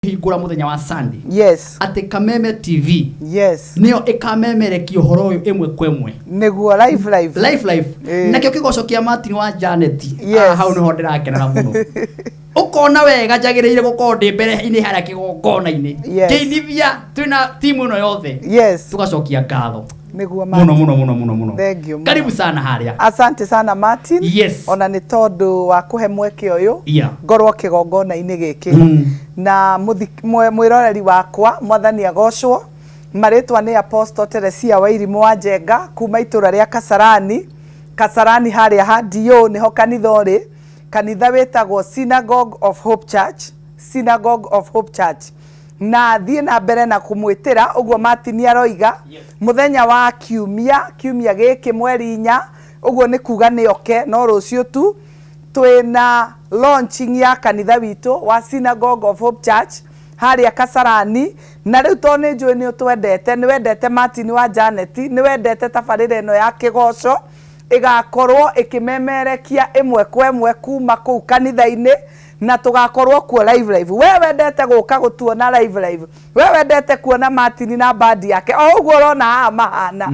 hingura muthenya wa Sunday. Yes. Ati Kameme TV. Yes. Nio ikamemerekia uhoro uyu imwe kwa imwe. Neguo live. Live. Nakio kigoco kia Martin wa Janet. Yes. Hau niho ndirakenera muno. Ukona wega njagiriire gukorwo ndi mbere ini haria kigongona-ini. Ngeithia twina timu ino yothe. Yes. Tugacokia ngatho. Neguo muno. Thank you. Karibu sana haria. Asante sana Martin. Yes. Ona ni tondu wa kuhe mweke uyu. Yeah. Ngorwo kigongona-ini giki. Na mwiroreri wakwa mwathani agocwo. Maritwa ni Apostle Teresia Wairimu wa Njenga kuma itura ria Kasarani haria hadio niho kanitha uri. Kanitha wetagwo Synagogue of Hope Church. Na thie na mbere na kumwitira uguo Martin aroiga muthenya wa kiumia giki mweri 4 uguo ni kuga ni oke no rucio tu twina launching ya kanitha witu wa Synagogue of Hope Church haria Kasarani na riu to ni njui ni utwendete ni wendete Martin wa Janet ni wendete tabarire ino ya kigoco igakorwo ikimemerekia imwe kwa imwe kuma kuu kanitha-ini na tugakorwo kuo live. We wendete guka gutuona live. We wendete kuona Martin na band yake o uguo rona haha mahana.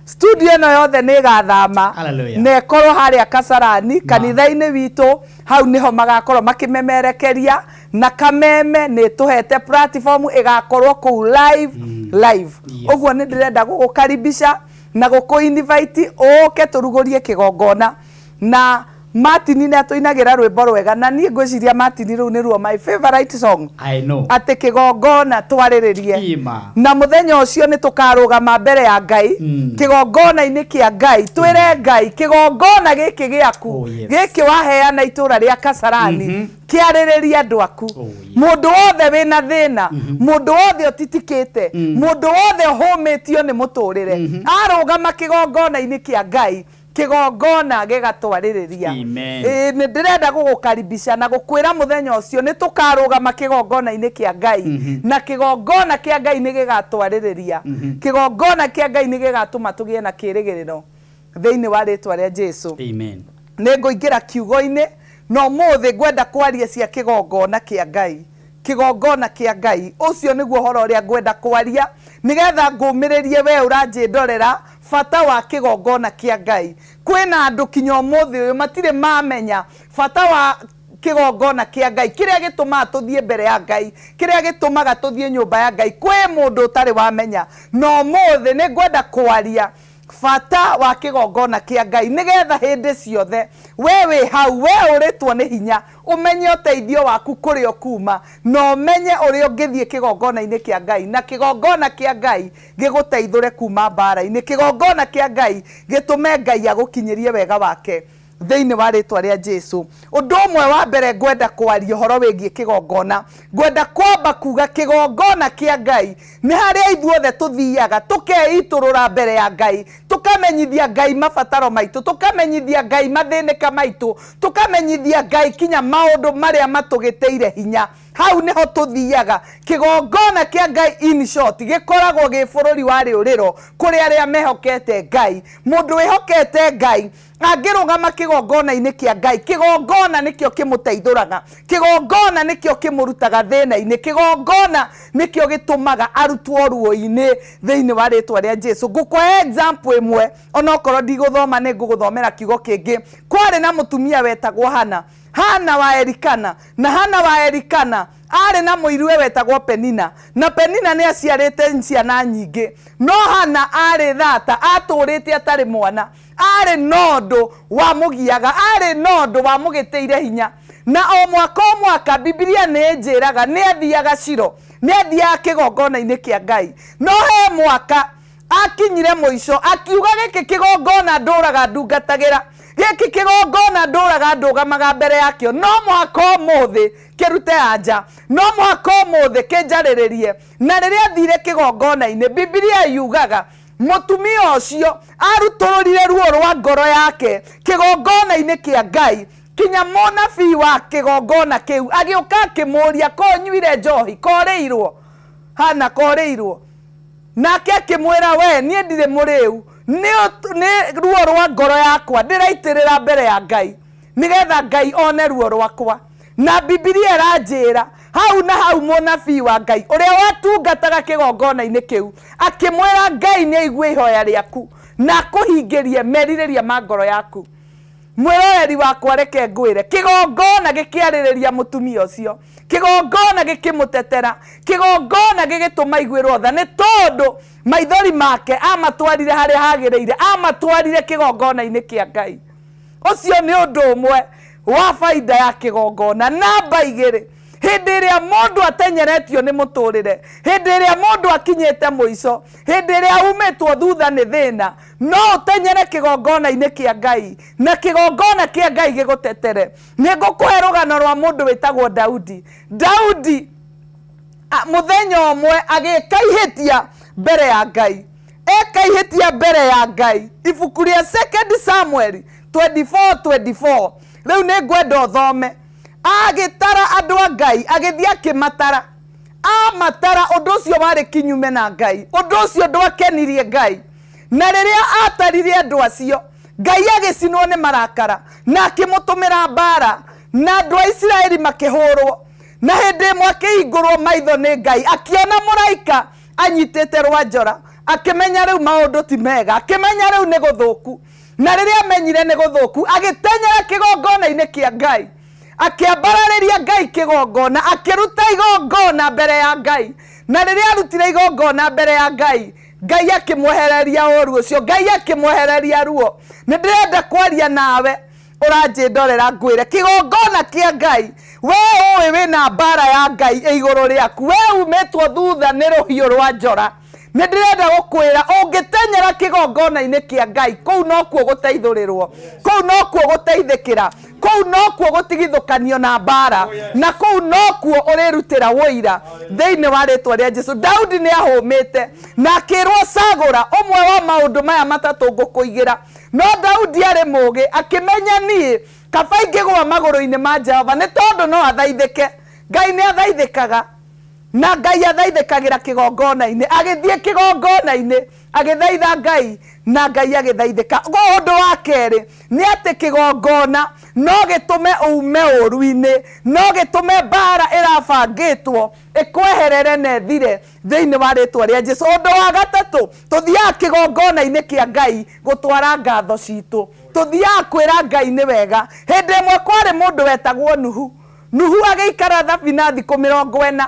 Studio ino yothe ni gathama na ikorwo haria Kasarani kanitha-ini witu hau niho magakorwo makimemerekeria na Kameme ni tuhete platform igakorwo kuu live. Uguo ni ndirenda gugukaribisha na guku-invite oke turugurie kigongona na Martin ni atuinagira rwimbo rwega na nie ngwiciria Martin riu ni ruo my favorite song. I know. Ati kigongona twariririe na muthenya ucio ni tukarugama mbere ya Ngai kigongona-ini kia Ngai twire Ngai kigongona giki giaku giki waheana itura ria Kasarani kiaririria andu aku mundu wothe wina thina mundu wothe utitikite mundu wothe uhumitio ni muturire arugama kigongona-ini kia Ngai kigongona gigatwaririria. Ni ndirenda gugukaribisha na gukwira muthenya ucio ni tukarugama kigongona-ini kia Ngai na kigongona kia Ngai ni gigatwaririria kigongona kia Ngai ni gigatuma tugie na kirigiriro thiini wa ritwa ria Jesu. Amen. Ni nguingira kiugo-ini no muthi ngwenda kwaria cia kigongona kia Ngai. Kigongona kia Ngai ucio niguo horo uria ngwenda kwaria nigetha ngumiririe we uranjindorera fata wa kigongona kia Ngai. Kwina andu kinya umuthi uyu matire mamenya fata wa kigongona kia Ngai kiria gituma tuthie mbere ya Ngai kiria gitumaga tuthie nyumba ya Ngai kwi mundu utari wamenya no muthi ni ngwenda kwaria fata wa kigongona kia Ngai nigetha hindi ciothe wewe hau we uritwo ni hinya umenye uteithio waku kuri okuma no menye uri ungithie kigongona-ini kia Ngai na kigongona kia Ngai giguteithure kuma mbara-ini kigongona kia Ngai gitume Ngai agukinyirie wega wake thiini wa ritwa ria Jesu. Undu umwe wa mbere ngwenda kwaria horo wigie kigongona ngwenda kwamba kuga kigongona kia Ngai ni haria ithuothe tuthiaga tukeiturura mbere ya Ngai tukamenyithia Ngai mabataro maitu tukamenyithia Ngai mathinika maitu tukamenyithia Ngai kinya maundu maria matugiteire hinya hau niho tuthiaga kigongona kia Ngai in short gikoragwo gi bururi wa riuriro kuri aria mehokete Ngai mundu wihokete Ngai angirugama kigongona-ini kia Ngai kigongona nikio kimuteithuraga kigongona nikio kimurutaga thina-ini kigongona nikio gitumaga arutwo ruo-ini thiini wa ritwa ria Jesu. Ngukwa example imwe onokorwo ndiguthoma ni nguguthomera kiugo kingi. Kwari na mutumia wetagwo Hana wa Elikana na Hana wa Elikana ari na muirwe wetagwo Penina na Penina ni aciarite ciana nyingi no Hana ari thata aturite atari mwana ari nondo wa mugiaga ari nondo wa mugiteire hinya na o mwaka Biblia ni njiraga ni athiaga Shilo ni athiaga kigongona-ini kia Ngai no he mwaka akinyire muico akiuga giki kigongona nduraga ndungatagira giki kigongona nduraga ndugamaga mbere yakio no mwaka umuthi kirute anja no mwaka umuthi kinjariririe na riria thire kigongona-ini Biblia yugaga mutumia ucio arutururire ruo rwa ngoro yake kigongona-ini kia Ngai kinya munabii wa kigongona kiu agiuka akimuria konyuire njohi koreirwo Hana koreirwo nake akimwira we nie ndire muriu ni ruo rwa ngoro yakwa ndiraitirira mbere ya Ngai nigetha Ngai one ruo rwakwa na Biblia iranjira hau na hau munabii wa Ngai uria watungataga kigongona-ini kiu akimwera Ngai ni aigue ihoya riaku na kuhingirie merirĩria ma ngoro yaku. Mwiroreri wakwa reke ngwire kigongona gikiarĩrĩria mutumia ucio, kigongona gikimutetera, kigongona gigituma igwirwo tha ni tondu maithori make amatwarire haria hagĩrĩire, amatwarire kigongona-ini kia Ngai. Ucio ni undu umwe wa faida ya kigongona. Namba 2, hindi iria mundu atenyeretio ni muturire, hindi iria mundu akinyete muico, hindi iria umetwo thutha ni thina, no utenyere kigongona-ini kia Ngai na kigongona kia Ngai gigutetere. Nigukuhe rugano rwa mundu witagwo Daudi. Daudi muthenya umwe agikaihitia mbere ya Ngai, ekaihitia mbere ya Ngai. Ibuku ria 2 Samuel 24:24 riu ni ngwenda uthome. Agitara andu a Ngai, agithia kimatara, amatara undu ucio wari kinyume na Ngai, undu ucio ndwakenirie Ngai. Na riria ataririe andu acio, Ngai agicinwo ni marakara na akimutumira mbara, na andu a Isiraeli makihurwo. Na hindi imwe akihingurwo maitho ni Ngai, akiona muraika anyitite rwanjora, akimenya riu maundu ti mega, akimenya riu ni guthuku. Na riria amenyire ni guthuku, agitenyera kigongona-ini kia Ngai, akiambarariria Ngai kigongona, akiruta igongona mbere ya Ngai. Na riria arutire igongona mbere ya Ngai, Ngai akimwehereria ũru ucio, Ngai akimwehereria ruo. Ni ndirenda kwaria nawe uranjindorera ngwire kigongona kia Ngai, we uwi wina mbara ya Ngai iguru riaku, we umetwo thutha ni ruhiu rwa njora. Ni ndirenda gukwira ungitenyera kigongona-ini kia Ngai, kou no kuo guteithurirwo, kou no kuo guteithikira, kou no kuo gutigithukanio na mbara, na kou no kuo urirutira woira thiini wa ritwa ria Jesu. Daudi ni ahumite na akirwo cagura umwe wa maundu maya matatu ngukuigira. No Daudi ari mugi akimenya nie kaba ingigwa maguru-ini ma Jehova ni tondu no athaithike. Ngai ni athaithikaga na Ngai athaithikagira kigongona-ini, agithie kigongona-ini agithaitha Ngai na Ngai agithaithika. Undu wa keri ni ati kigongona no gitume ume uru-ini, no gitume mbara irabangitwo ikweherere na thire thiini wa ritwa ria Jesu. Undu wa gatatu, tuthiaga kigongona-ini kia Ngai gutwara ngatho citu, tuthiaga kwira Ngai ni wega. Hindi imwe kwari mundu wetagwo Nuhu agikara thabina thiku 40,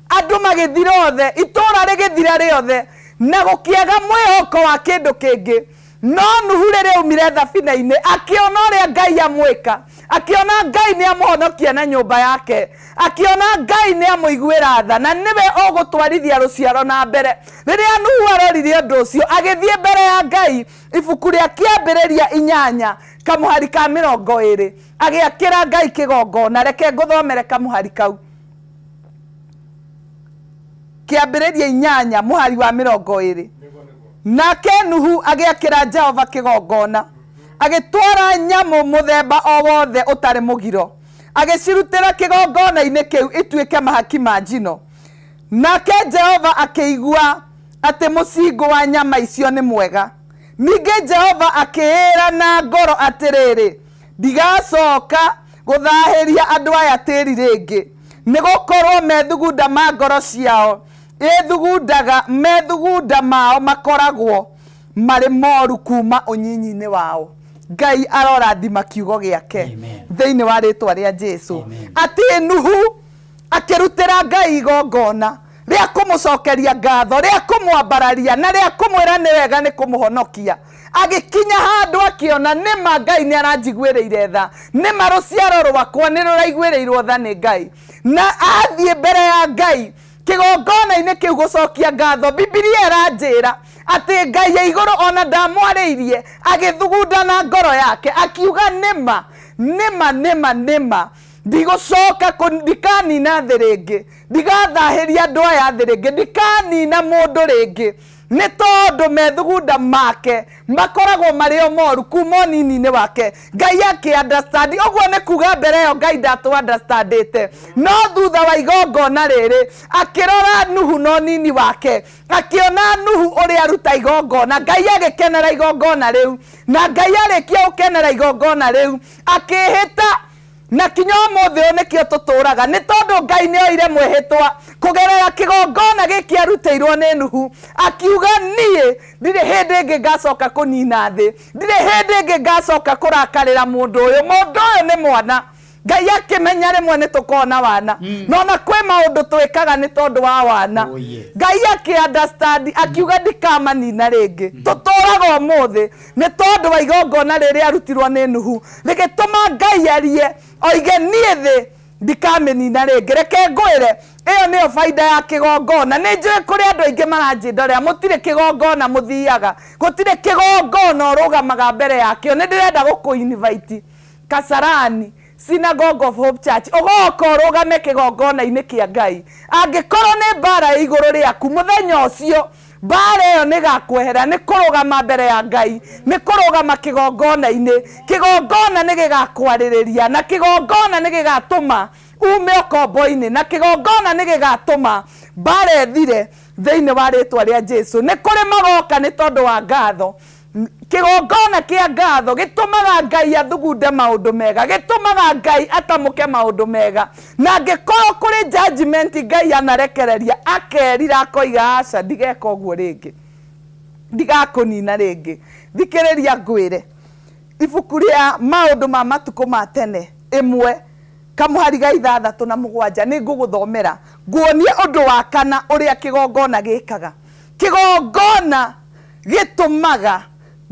andu magithira othe, itura rigithira riothe na gukiaga mwihoko wa kindu kingi. No Nuhu riria umire thabina-ini akiona uria Ngai amwika, akiona Ngai ni amuhonokia na nyumba yake, akiona Ngai ni amuiguira tha na niwe ugutwarithia ruciaro na mbere. Riria Nuhu arorire undu ucio agithie mbere ya Ngai, ibuku ria Kiambiriria 8 kamuhari ka 20 agiakira Ngai kigongona. Reke nguthomere kamuhari kau. Kiambiriria 8 muhari wa 20. Nake Nuhu agiakira Jehova kigongona, agitwara nyamu muthemba o wothe utari mugiro, agicirutira kigongona-ini kiu ituike mahaki ma njino. Nake Jehova akiigua ati mucingo wa nyama icio ni mwega. Ningi Jehova akiira na ngoro atiriri, ndigacoka guthahiria andu aya tiri ringi, nigukorwo methugunda ma ngoro ciao ethugundaga, methugunda mao makoragwo mari moru kuma unyinyi-ini wao. Ngai arorathima kiugo giake thiini wa ritwa ria Jesu. Ati Nuhu akirutira Ngai igongona ria kumucokeria ngatho, ria kumwambararia na ria kumwira ni wega ni kumuhonokia. Agikinya handu akiona nima Ngai ni aranjiguiriire tha, nima ruciaro rwakwa ni ruraiguirirwo tha ni Ngai, na athie mbere ya Ngai kigongona-ini kiu gucokia ngatho. Biblia iranjira ati Ngai ya iguru ona ndamwariirie agithugunda na ngoro yake akiuga nima ndigucoka ndikanina thi ringi, ndigathahiria andu aya thi ringi, ndikanina mundu ringi, ni tondu methugunda make makoragwo mari o moru kuma nini-ini wake. Ngai aki understand, ogwo ni kuga mbere yo Ngai ndatu understandite. No thutha wa igongona riri akirora Nuhu no nini wake, akiona Nuhu uri aruta igongona, Ngai agikenera igongona riu, na Ngai arikia gukenera igongona riu akihita na kinya mothe onekio tuturaga ni tondu Ngai ni oire mwehitwa kugerera kigongona giki aruteirwo ni Nuhu akiuga nie ndire hindi ingi ngacoka kunina thi ndire hindi ingi ngacoka kurakarira mundu uyu ni mwana Ngai akimenya rimwe ni tukona wana no na kwi maundu twikaga ni tondu wa wana Ngai aki-understand akiuga ndikamanina ringi tuturaga umuthi ni tondu wa igongona riri arutirwo ni Nuhu rigituma Ngai arie oige nie thi ndikamenina ringi reke ngwire iyo niyo faida ya kigongona ni njui kuri andu aingi maranjindorera mutire kigongona muthiaga gutire kigongona urugamaga mbere yakio ni ndirenda guku-invite Kasarani Synagogue of Hope Church ogoka rugame kigongona-ini kia Ngai angikorwo ni bara iguru riaku muthenya ucio bara iyo ni gakwehera ni kurugama mbere ya Ngai ni kurugama kigongona-ini kigongona ni gigakwaririria na kigongona ni gigatuma ume okombo-ini na kigongona ni gigatuma bara ethire thiini wa ritwa ria Jesu ni kuri magoka ni tondu wa ngatho kigongona kia ngatho gitumaga Ngai athugunde maundu mega gitumaga Ngai atamuke maundu mega na ngikorwo kuri judgment Ngai anarekereria akerira akoiga aca ndigeka uguo ringi ndigakunina ringi thikiriria ngwire ibuku ria maundu ma matuko ma tene imwe kamuhari ga 6 na 7 ni nguguthomera nguonie undu wa kana uria kigongona gikaga kigongona gitumaga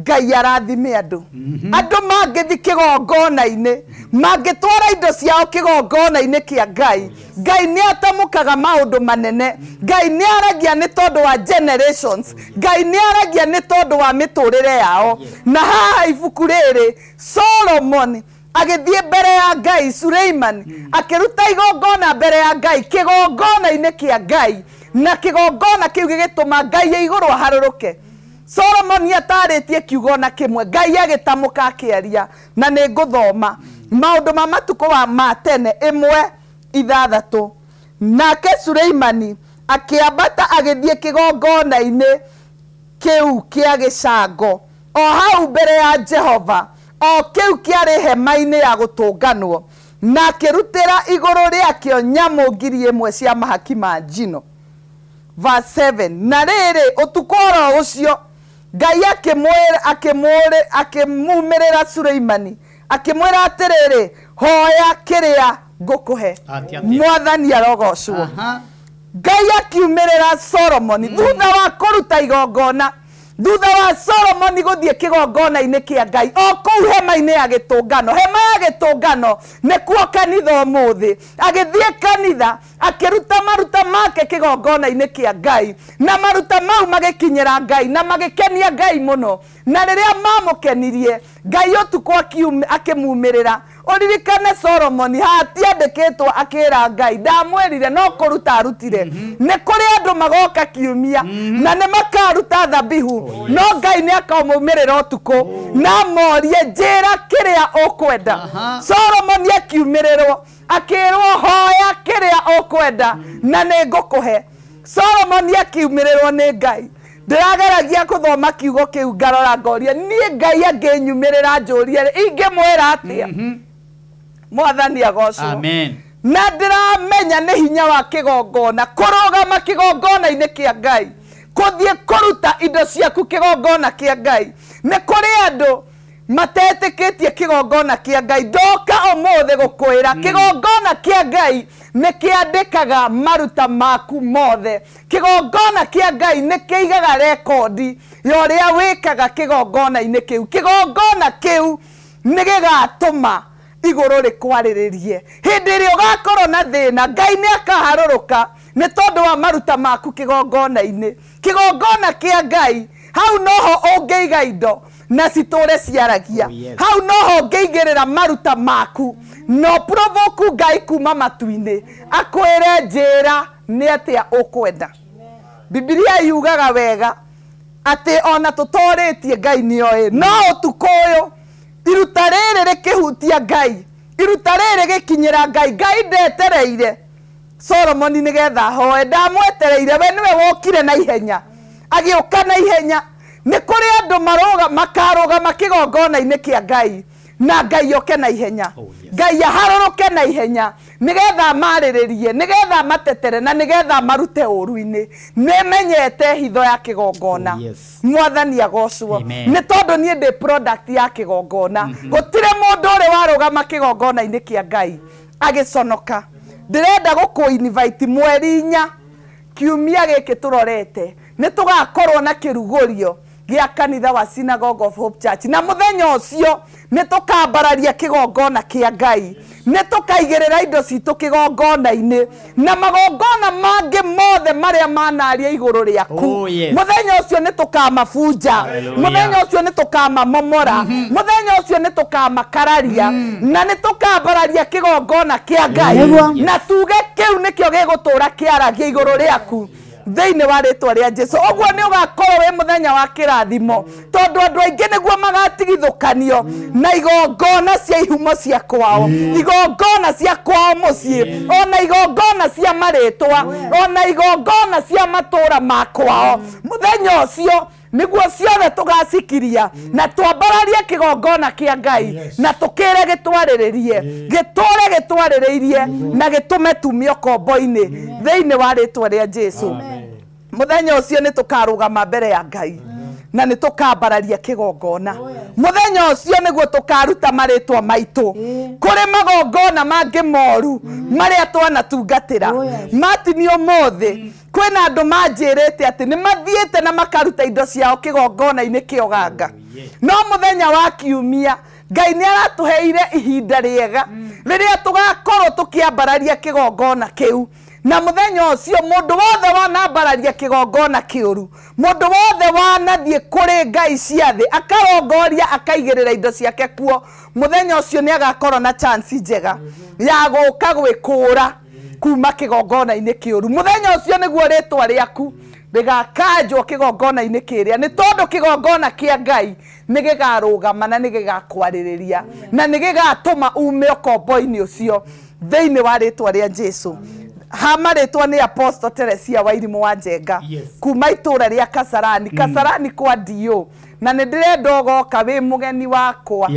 Ngai arathime andu andu mangithi kigongona-ini mangitwara indo ciao kigongona-ini kia Ngai Ngai ni atamukaga maundu manene Ngai ni aragia ni tondu wa generations Ngai ni aragia ni tondu wa miturire yao na haha ibuku riri Solomon agithie mbere ya Ngai Suleiman akiruta igongona mbere ya Ngai kigongona-ini kia Ngai na kigongona kiu gigituma Ngai ya iguru haruruke Solomon ataritie kiugona kimwe Ngai agitamuka akiaria na ni nguthoma maundu ma matuko wa matene 1:6 nake Suleimani akiambata agithie kigongona-ini kiu kia gicango o hau mbere ya Jehova o kiu kiari hema-ini ya gutunganwo na akirutira iguru riakio nyamu 1,000 cia mahaki ma njino. Verse 7 na riri utukoro ucio Ngai akimumirira Suleimani akimwira atiriri hoya kiria ngukuhe mwathani arogocwo Ngai akiumirira Solomon thutha wa kuruta igongona thutha wa Solomon guthie kigongona-ini kia Ngai o kuu hema-ini ya gitungano hema ya gitungano nikuo kanitha umuthi agithie kanitha akiruta maruta make kigongona-ini kia Ngai na maruta mau magikinyira Ngai na magikenia Ngai muno na riria mamukenirie Ngai utuko akimumirira uririkane Solomon hatiandikitwo akira Ngai ndamwerire no kuruta arutire ni kuri andu magoka kiumia na ni makaruta thabihu no Ngai ni akamumirira utuko na morie njira kiria ukwenda Solomon akiumirirwo akirwo hoya kiria ukwenda na ni ngukuhe Solomon akiumirirwo ni Ngai ndirageragia kuthoma kiugo kiu ngarora ngoria nie Ngai anginyumirira njurie ingimwira atia mwathani agocwo amen na ndiramenya ni hinya wa kigongona kurugama kigongona-ini kia Ngai kuthie kuruta indo ciaku kigongona kia Ngai ni kuri andu matetikitie kigongona kia Ngai ndoka umuthi gukwira kigongona kia Ngai ni kiandikaga maruta maku mothe kigongona kia Ngai ni kiigaga rekondi ya uria wikaga kigongona-ini kiu kigongona kiu ni gigatuma iguru rikwaririe hindi ri ugakorwo na thina Ngai ni akaharuruka ni tondu wa maruta maku kigongona-ini kigongona kia Ngai hau noho ungiiga indo na citure ciaragia hau noho ungiigirira maruta maku no provoke Ngai kuma matu-ini akwire njira ni atia ukwenda Biblia yugaga wega ati ona tutoritie Ngai nioi no utuko uyu iruta riri rikihutia Ngai iruta riri gikinyira Ngai Ngai ndetereire Solomon nigetha hoe ndamwetereire we niwe wokire na ihenya agiuka na ihenya ni kuri andu makaruga makigongona-ini kia Ngai na Ngai oke na ihenya Ngai aharũrũke na ihenya nigetha marĩrĩrie nigetha matetere na nigetha marute ũru-inĩ nĩmenyete hitho ya kĩgongona mwathani agocwo nĩ tondũ niĩ ndĩ product ya kĩgongona gũtirĩ mũndũ ũrĩ warũgama kĩgongona-inĩ kĩa Ngai agĩconoka ndĩrenda gũkũ-invite mweri 4 kiumia gĩkĩ tũrorete nĩ tũgakorwo na kĩrugũrio gĩa kanitha wa Synagogue of Hope Church na mũthenya ũcio nĩ tũkambararia kĩgongona kĩa Ngai nĩ tũkaigĩrĩra indo citũ kĩgongona-inĩ na magongona mangĩ mothe marĩa manaria igũrũ rĩaku mũthenya ũcio nĩ tũkamabunja mũthenya ũcio nĩ tũkamamomora mũthenya ũcio nĩ tũkamakararia na nĩ tũkambararia kĩgongona kĩa Ngai na tuge kĩu nĩkĩo gĩgũtũra kĩaragia igũrũ rĩaku thĩinĩ wa rĩtwa rĩa Jesũ ũguo nĩ ũgakorwo wĩ mũthenya wa kĩrathimo tondũ andũ aingĩ nĩguo magatigithũkanio na igongona cia ihumo cia kwao igongona cia kwao mũciĩ ona igongona cia marĩtwa ona igongona cia matũra ma kwao mũthenya ũcio nĩguo ciothe tũgacikiria na twambararie kĩgongona kĩa Ngai na tũkĩre gĩtwarĩrĩrie gĩtũre gĩtwarĩrĩirie na gĩtũme tumio kombo-inĩ thĩinĩ wa rĩtwa rĩa Jesũ mũthenya ũcio nĩ tũkarũgama mbere ya Ngai na nĩ tũkambararia kĩgongona mũthenya ũcio nĩguo tũkaruta marĩtwa maitũ kũrĩ magongona mangĩ moru marĩa twanatungatĩra matinio mothe kwĩna andũ manjĩrĩte atĩ nĩ mathiĩte na makaruta indo ciao kĩgongona-inĩ kĩa ũganga no mũthenya wa kiumia Ngai nĩ aratũheire ihinda rĩega rĩrĩa tũgakorwo tũkĩambararia kĩgongona kĩu na mũthenya ũcio mũndũ wothe wanambararia kĩgongona kĩũru mũndũ wothe wanathiĩ kũrĩ ngai cia thĩ akarongoria akaigĩrĩra indo ciake kuo mũthenya ũcio nĩ agakorwo na chance njega ya gũka gwĩkũra kuma kĩgongona-inĩ kĩũru mũthenya ũcio nĩguo rĩtwa rĩaku rĩgakanjwo kĩgongona-inĩ kĩrĩa nĩ tondũ kĩgongona kĩa Ngai nĩ gĩgarũgama na nĩ gĩgakwarĩrĩria na nĩ gĩgatũma ume ũkombo-inĩ ũcio thĩinĩ wa rĩtwa rĩa Jesũ hamarĩtwa nĩ Apostle Teresia Wairimu wa Njenga kuma itũra rĩa Kasarani kwa Dio na nĩ ndĩrenda ũgoka wĩ mũgeni wakwa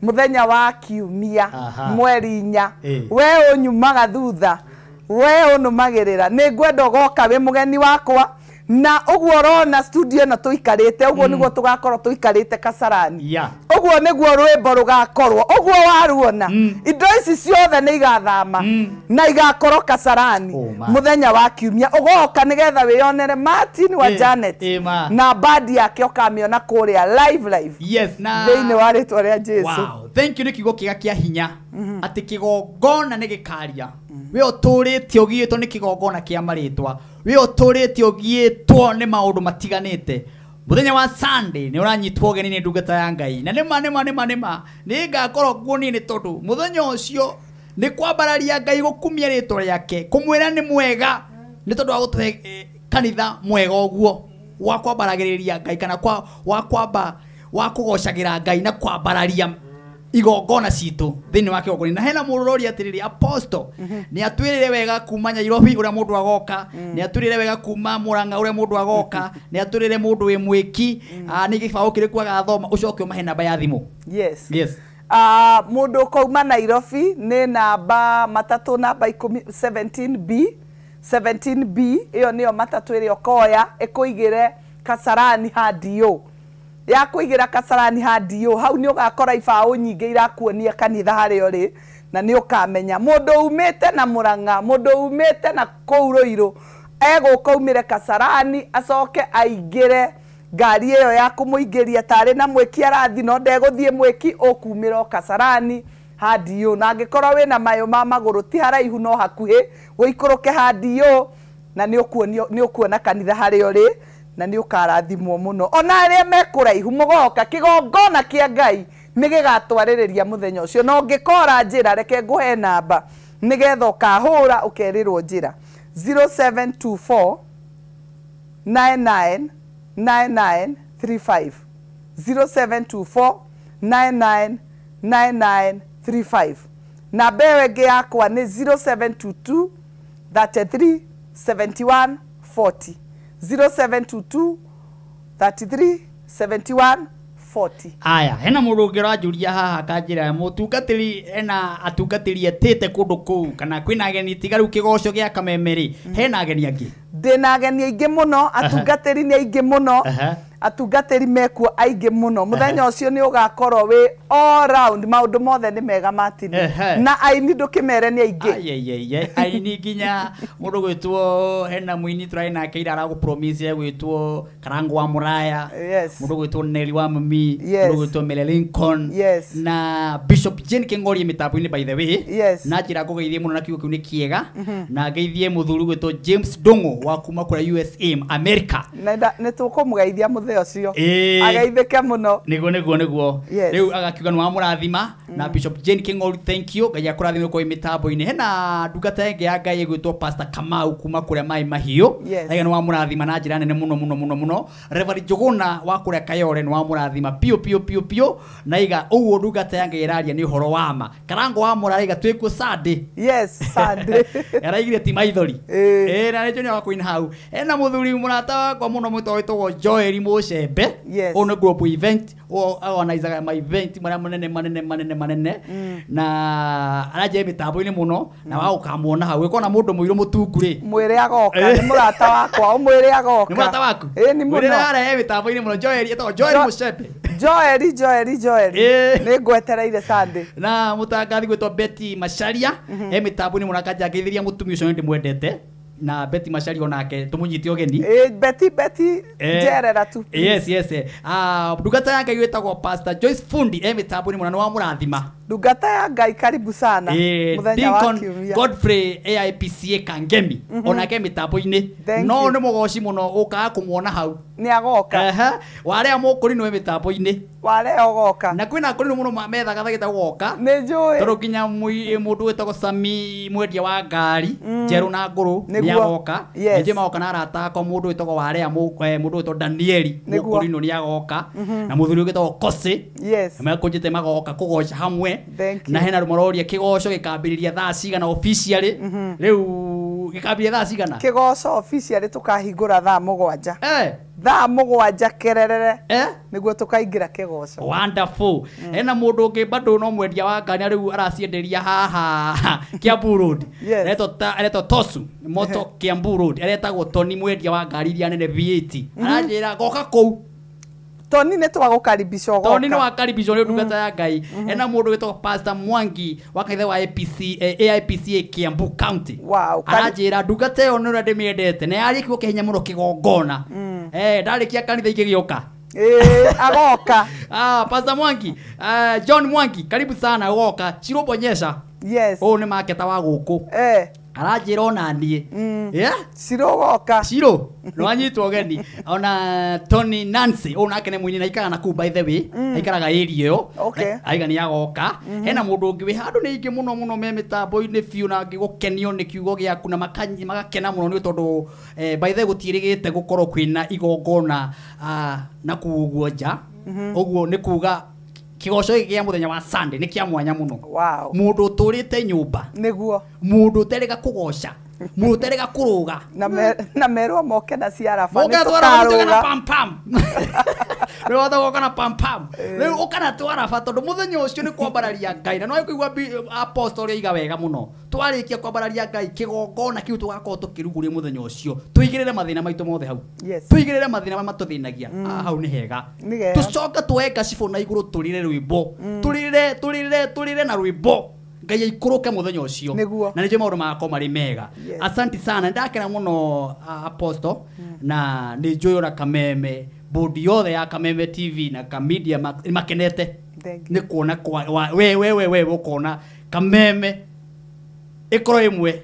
mũthenya wa kiumia mweri 4 we ũnyumaga thutha we ũnũmagĩrĩra nĩ ngwenda ũgoka wĩ mũgeni wakwa na ũguo ũrona studio ĩno tũikarĩte ũguo nĩguo tũgakorwo tũikarĩte Kasarani ũguo nĩguo rwĩmbo rũgakorwo ũguo waruona indo ici ciothe nĩ igathama na igakorwo Kasarani mũthenya wa kiumia ũgoka nĩgetha wĩyonere Martin wa Janet na bandi yake ũkamĩona kũrĩa live thĩinĩ wa rĩtwa rĩa Jesũ. Thank you nĩ kiugo kĩega kĩa hinya atĩ kĩgongona nĩ gĩkaria we ũtũrĩte ũgĩĩtwo nĩ kĩgongona kĩa marĩtwa we ũtũrĩte ũgĩĩtwo nĩ maũndũ matiganĩte mũthenya wa Sunday nĩ ũranyitwo ũgeni nĩ ndungata ya Ngai na nĩma nĩ ngakorwo kuo nĩ tondũ mũthenya ũcio nĩ kwambararia Ngai gũkumia rĩtwa rĩake kũmwĩra nĩ mwega nĩ tondũ wa gũtũhe kanitha mwega ũguo wa kwambaragĩrĩria Ngai kana wa kũgocagĩra Ngai na kwambararia igongona citũ thĩinĩ wa kĩgongona na hena mũrũri atĩrĩrĩ Apostle nĩ atwĩrĩre wega kuma Nairobi ũrĩa mũndũ agoka nĩ atwĩrĩre wega kuma Mũrang'a ũrĩa mũndũ agoka nĩ atwĩrĩre mũndũ wĩ mwĩki nĩ gĩbaũ kĩrĩkũ agathoma ũcoke ũmahe namba ya thimũ. Mũndũ ũkauma Nairobi nĩ namba matatũ namba 17B ĩyo nĩyo matatũ ĩrĩa ũkoya ĩkũigĩre Kasarani Hadio ya kũigĩra Kasarani Hadio hau nĩ ũgakora ibaũ nyingĩ irakuonia kanitha harĩa ũrĩ na nĩ ũkamenya mũndũ umĩte na Mũrang'a mũndũ umĩte na kũu Rũirũ egũka umĩre Kasarani acoke aingĩre ngari ĩyo ya kũmũingĩria tarĩ na mwĩki arathi no ndegũthiĩ mwĩki ũkumĩra Kasarani Hadio na angĩkorwo wĩna mayũ ma magũrũ ti haraihu no hakuhĩ wĩikũrũke Hadio na nĩ ũkuona kanitha harĩa ũrĩ na nĩ ũkarathimwo mũno ona arĩa mekũraihu mũgoka kĩgongona kĩa Ngai nĩ gĩgatwarĩrĩria mũthenya ũcio no ngĩkora njĩra reke ngũhe namba nĩgetha ũkahũra ũkerirwo njĩra 0724 999935 0724 999935 namba ĩyo ĩngĩ yakwa nĩ 0722 33 71 40 0722 33 71 40. Aya, hena mundu ungi rajuria haha kanjira mutungatiri ena atungatiri etete kundu kuu kana kwina ageni tigaru kigoco gia kamemeri hena ageni angi Ndina ageni aingĩ mũno, atungatĩri nĩ aingĩ mũno, atungatĩri mekuo aingĩ mũno. Mũthenya ũcio nĩ ũgakorwo wĩ all round, maũndũ mothe nĩ mega matini. Na aini ndũkĩmere nĩ aingĩ. Aini nginya mũndũ gwĩtwo hena mũini tũrarĩ nake ira aragũ-promise gwĩtwo Karangu wa Muraya, mũndũ gwĩtwo Nelly wa Mami, mũndũ gwĩtwo Mele Lincoln, na Bishop Jane King'ori mĩtambo-inĩ by the way, na njĩra ngũgeithie mũno na kiugo kĩu nĩ kĩega, na ngeithie mũthuri gwĩtwo James Dongo wa kuma kũrĩa USA America. Nĩ tũkũmũgeithia mũthenya ũcio. Ageithĩke mũno. Nĩguo. Rĩu agakiuga nĩ wa mũrathima na Bishop Jane King'ori, thank you. Ngai akũrathime kwa mĩtambo-inĩ. Hena ndungata ĩngĩ ya Ngai gwĩtwo Pastor Kamau kuma kũrĩa Mai Mahiũ. Ngai nĩ wa mũrathima na njĩra nene mũno. Reverend Jogona wa kũrĩa Kayore nĩ wa mũrathima pio. Na iga ũguo ndungata ya Ngai ĩraria nĩ ũhoro wa ma. Karangu wa Muraya iga twĩkuo Sunday. Yes, Sunday. Araigire ti maithori. Na nĩ nyonya wakũ in hau. Hena mũthuri mũrata wakwa mũno mwĩtagwo Joel Mucembe. Ono group event organize my event manene na araje mĩtambo-inĩ mũno na wagũkamuona hau wĩkona mũndũ mũirũ mũtungurĩ mwĩre agoka nĩ mũrata wakwa mwĩre agoka nĩ mũrata waku nĩ mũno mwĩre arahe mĩtambo-inĩ mũno Joel etagwo Joel Mucembe Joel nĩ ngwetereire Sunday na mũtangathi gwĩtwo Betty Macharia mĩtambo-inĩ mũno akanja ngĩithĩria mũtumia ũcio ndĩmwendete na Betty Macharia onake tumunyite ogeni Betty jerera tu yes ndungata ya Ngai gwĩtagwo Pastor Joyce Fundi mĩtambo-inĩ mũno wa mũrathima ndungata ya Ngai karibu sana muthenya wa kiumia Godfrey AIPCA Kangemi onake mĩtambo-inĩ no nĩ mũgoci mũno ũkaga kũmuona hau nĩ agoka warĩa mũkũri nĩ mĩtambo-inĩ warĩa ogoka na kwĩna kũri mũno methaga thagĩta goka nĩ njũĩ tondũ nginya mũndũ wĩtagwo Sami mwendia wa ngari njerũ na ngũrũ nĩ agoka nĩnjĩ magoka na arata akwa mũndũ wĩtagwo warĩa mũndũ wĩtagwo Danieli mũkũri nĩ agoka na mũthuri wĩtagwo Kose makũnjĩte magoka kũgoca hamwe na hena rũmororia kĩgoco gĩkambĩrĩria thaa cigana officially rĩu gĩkambĩrĩria thaa cigana kĩgoco officially tũkahingũra thaa 7 thaa 7 kererere nĩguo tũkaingĩra kĩgoco wonderful hena mũndũ ũngĩ bado no mwendia wa ngari rĩu aracienderia haha Kiambu Road eretwo Tosu moto Kiambu Road eretagwo Tony mwendia wa ngari iria nene V8 aranjĩra goka kũu Tony nĩ twagũkaribisha ogoka Tony nĩ wakaribisha nĩ ndungata ya Ngai hena mũndũ wĩtagwo Pastor Mwangi wa kanitha wa AIPCA Kiambu County aranjĩra ndungata ĩyo nĩ ndĩmĩendete na yarĩ kiugo kĩhinya mũno kĩgongona ndarĩkia kanitha igĩgĩũka agoka Pastor Mwangi John Mwangi karibu sana ugoka Shirobonyesha nĩ maketa wa gũkũ aranjĩra ona niĩ Shirogoka Shiro no anyitwo ogeni ona Tony Nancy onake nĩ mũini na ikaraga na kuu by the way aikaraga area ĩyo aiga nĩ agoka hena mũndũ ũngĩ wĩ handũ nĩ ingĩ mũno me mĩtambo-inĩ biũ na ngĩgũkenio nĩ kiugo gĩaku na magakena mũno nĩ tondũ by the way gũtiĩrĩgĩte gũkorwo kwĩna igongona na kuu ũguo nja ũguo nĩ kuga kĩgoco gĩkĩ gĩa mũthenya wa Sunday nĩ kĩa mwanya mũno mũndũ ũtũrĩte nyũmba nĩguo mũndũ ũterega kũgoca mũndũ ũterega kũrũga na merwo moke na ciarafa nĩ tũkarũga pam pam nĩ wathogoka na pam pam rĩu ũkana twarafa tondũ mũthenya ũcio nĩ kwambararia Ngai na no kũigua apostle iga wega mũno twarĩkia kwambararia Ngai kĩgongona kĩu tũgakorwo tũkĩrugũria mũthenya ũcio tũigĩrĩre mathĩna maitũ mothe hau tũigĩrĩre mathĩna marĩa matũthĩnagia hau nĩ hega tũcoka tuoe ngacibũ na igũrũ tũrĩre rwĩmbo tũrĩre na rwĩmbo Ngai ikũrũke mũthenya ũcio na nĩnjũĩ maũndũ magakorwo marĩ mega asante sana ndakena mũno apostle na nĩnjũĩ ona Kameme bodi yothe ya Kameme TV na Kamedia makenete nĩ kuona we ũkona Kameme ĩkorwo ĩmwe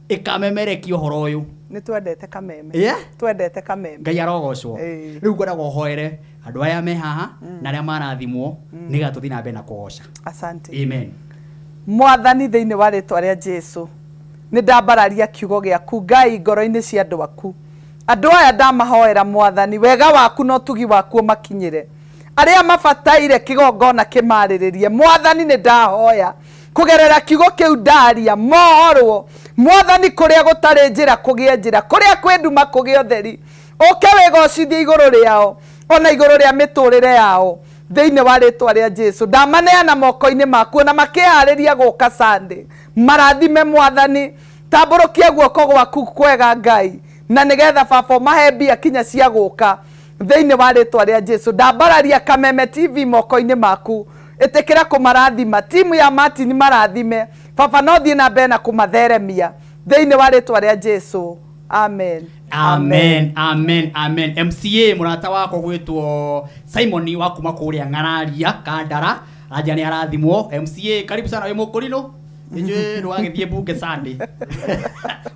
ĩkamemerekia ũhoro ũyũ nĩ twendete Kameme Ngai arogocwo rĩu ngwenda gũhoere andũ aya me haha na arĩa marathimwo nĩgetha tũthiĩ na mbere na kũgoca asante amen Mwathani thĩinĩ wa rĩtwa rĩa Jesu nĩ ndambararia kiugo gĩaku Ngai ngoro-inĩ cia andũ aku andũ aya ndamahoera Mwathani wega waku no tugi waku makinyĩre arĩa mabataire kĩgongona kĩmarĩrĩrie Mwathani nĩ ndahoya kũgerera kiugo kĩu ndaria mohorwo Mwathani kũrĩa gũtarĩ njĩra kũgĩe njĩra kũrĩa kwĩ nduma kũgĩe ũtheri ũke wĩgocithie igũrũ rĩao ona igũrũ rĩa mĩtũrĩre yao thĩinĩ wa rĩtwa rĩa Jesu ndamaneana moko-inĩ maku na makĩharĩria gũka Sunday marathime Mwathani tambũrũkia guoko gwaku kwega Ngai na nĩgetha baba mahe mbia kinya cia gũka thĩinĩ wa rĩtwa rĩa Jesu ndambararia Kameme TV moko-inĩ maku ĩtĩkĩra kũmarathima timu ya Martin marathime baba no thiĩ na mbere na kũmatheremia thĩinĩ wa rĩtwa rĩa Jesu amen amen amen amen MCA murata wako gwitwo Simon wa kuma kuria ng'araria Kandara aja ni arathimwo MCA karibu sana we mukurino Nje ndwagithie bunge Sunday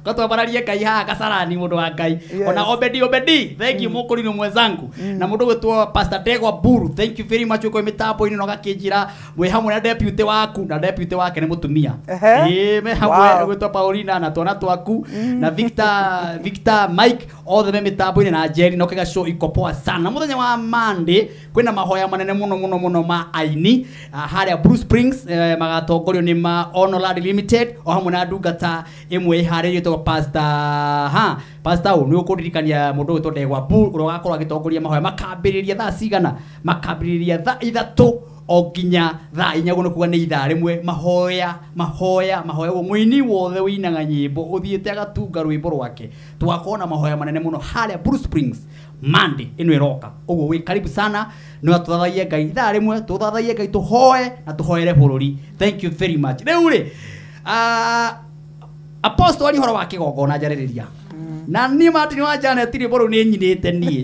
Katwabararie Ngai ha kasarani mundu wa Ngai ona Obedi thank you mukurino mwenzangu na mundu gwitwo Pastor Degwa Buru thank you very much uko mitambo ino gakinjira mwe hamwe na deputy waku na deputy wake ni mutumia me hamwe gwitwo Paulina na twana twaku na Victor Mike all the mitambo ino na Jerry no kiga show iko poa sana muthenya wa Monday kwina mahoya manene muno ma aini haria Bruce Springs magatongorio ni ma Honor Limited o hamwe na ndungata imwe harĩrio to pastor ni ukuririkania mundu witwo Ndegwa Buru urogakorwo agitongoria mahoya makambĩrĩria thaa cigana makambĩrĩria thaa 3 o nginya thaa 4 guno kuga ni ithaa rimwe mahoya wo muini wothe winaga nyimbo uthiĩte agatunga rwimbo rwake twakona mahoya manene muno harĩa Bruce Springs Monday ino iroka uguo wi karibu sana no tuthathaie Ngai ithaa rimwe tuthathaie Ngai tuhoe na tuhoere bururi thank you very much riu ri apostle ari horo wa kigongona njarĩrĩria na ni Martin wa Janet ri boru ni nyinite nie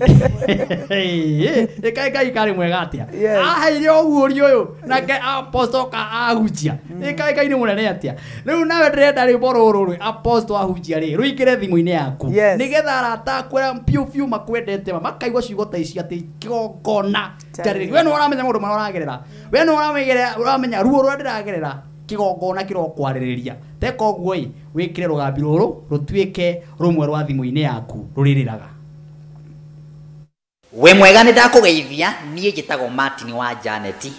Ngai kari mwega atia aheire oguori uyu na apostle ka ahujia Ngai ni munene atia riu nawe ndĩrenda ri boru ruru apostle ahujia ri ruikire thimu-inĩ yaku nigetha arata kwera piu makwendete makaigua ciugo ta ici ati kigongona njarĩrĩria we no uramenya mundu maragerera we no uramenya ruo rwa ndĩragerera kigongona kirokwarĩrĩria teka ũguo wĩkire rũgambi rũrũ rũtuĩke rũmwe rwa thimũ-inĩ yaku rũrĩrĩraga we mwega nĩ ndakũgeithia niĩ njĩtagwo Martin wa Janet